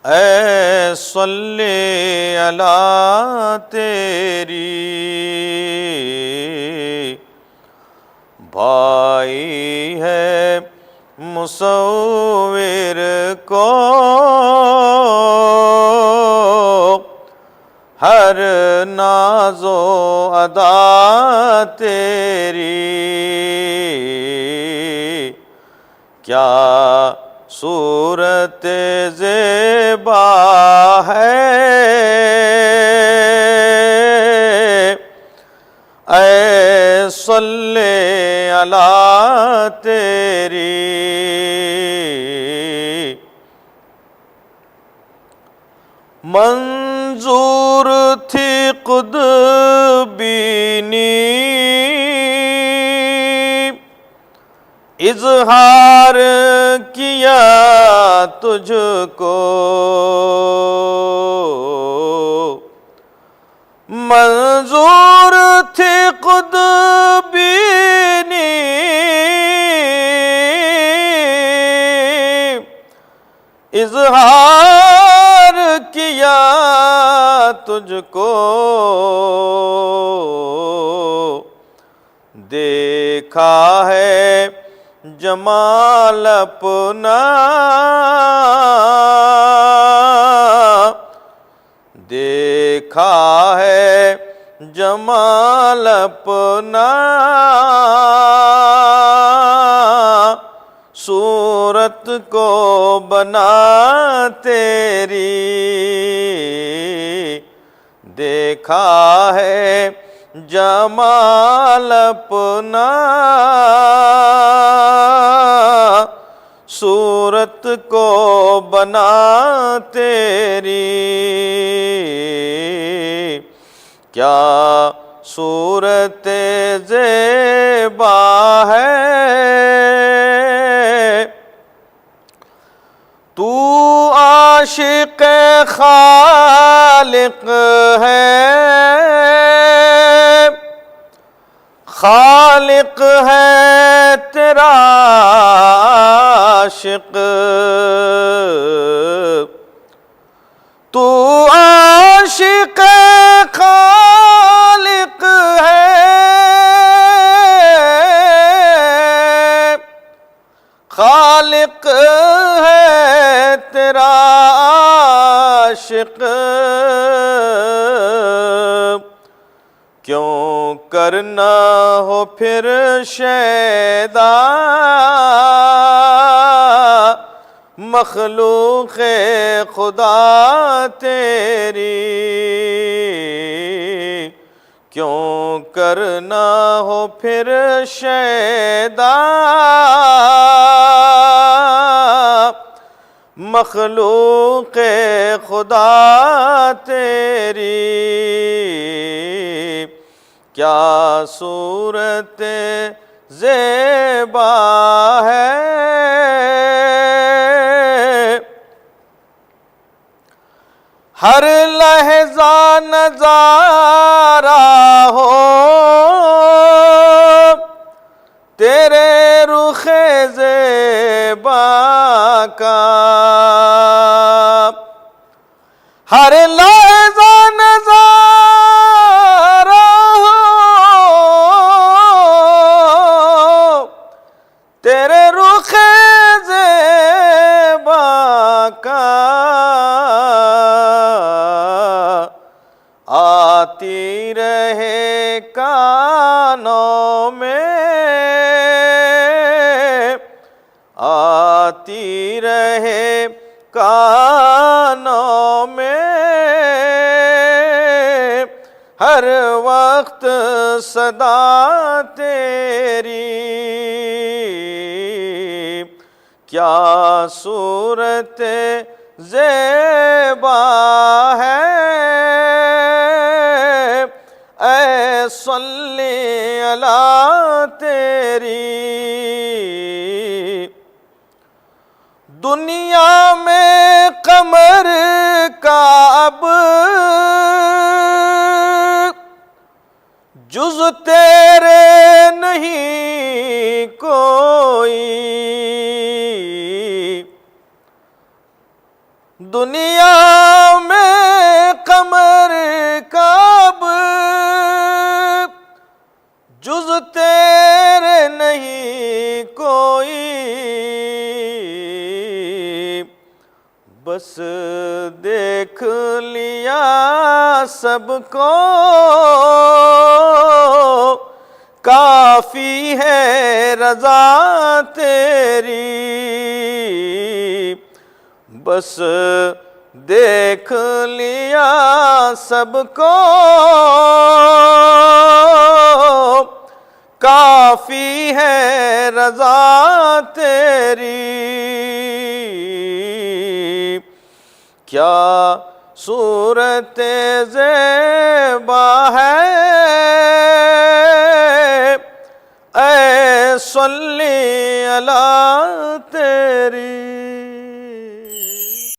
اے صلی علی تیری بھائی ہے مصور کو ہر ناز و ادا تیری، کیا صورت زیبا ہے اے صلی علی تیری۔ منظور تھی خود بینی اظہار کیا تجھ کو، منظور تھی خود بینی اظہار کیا تجھ کو، دیکھا ہے جمال اپنا، دیکھا ہے جمال اپنا، صورت کو بنا تیری، دیکھا ہے جمال اپنا، صورت کو بنا تیری، کیا صورت زیبا ہے تو عاشق خالق ہے، خالق ہے تیرا عاشق، تو عاشق خالق ہے، خالق ہے تیرا عاشق، کیوں کرنا ہو پھر شیدا مخلوق خدا تیری، کیوں کرنا ہو پھر شیدا مخلوق خدا تیری، کیا صورت زیبا ہے ہر لحظہ نظارہ ہو تیرے رخ زیبا کا، ہر لحظہ نظارہ ہو تیرے رخ زیبا کا، آتی رہے کانوں میں، آتی رہے کانوں میں، ہر وقت صدا تیری، کیا صورت زیبا ہے اے صلی علی تیری، دنیا میں قمر کا اب جز تیرے نہیں کوئی، دنیا میں قمر کعب جز تیرے نہیں کوئی، بس دیکھ لیا سب کو کافی ہے رضا تیری، بس دیکھ لیا سب کو کافی ہے رضا تیری، کیا صورت زیبا ہے اے صلی اللہ تیری۔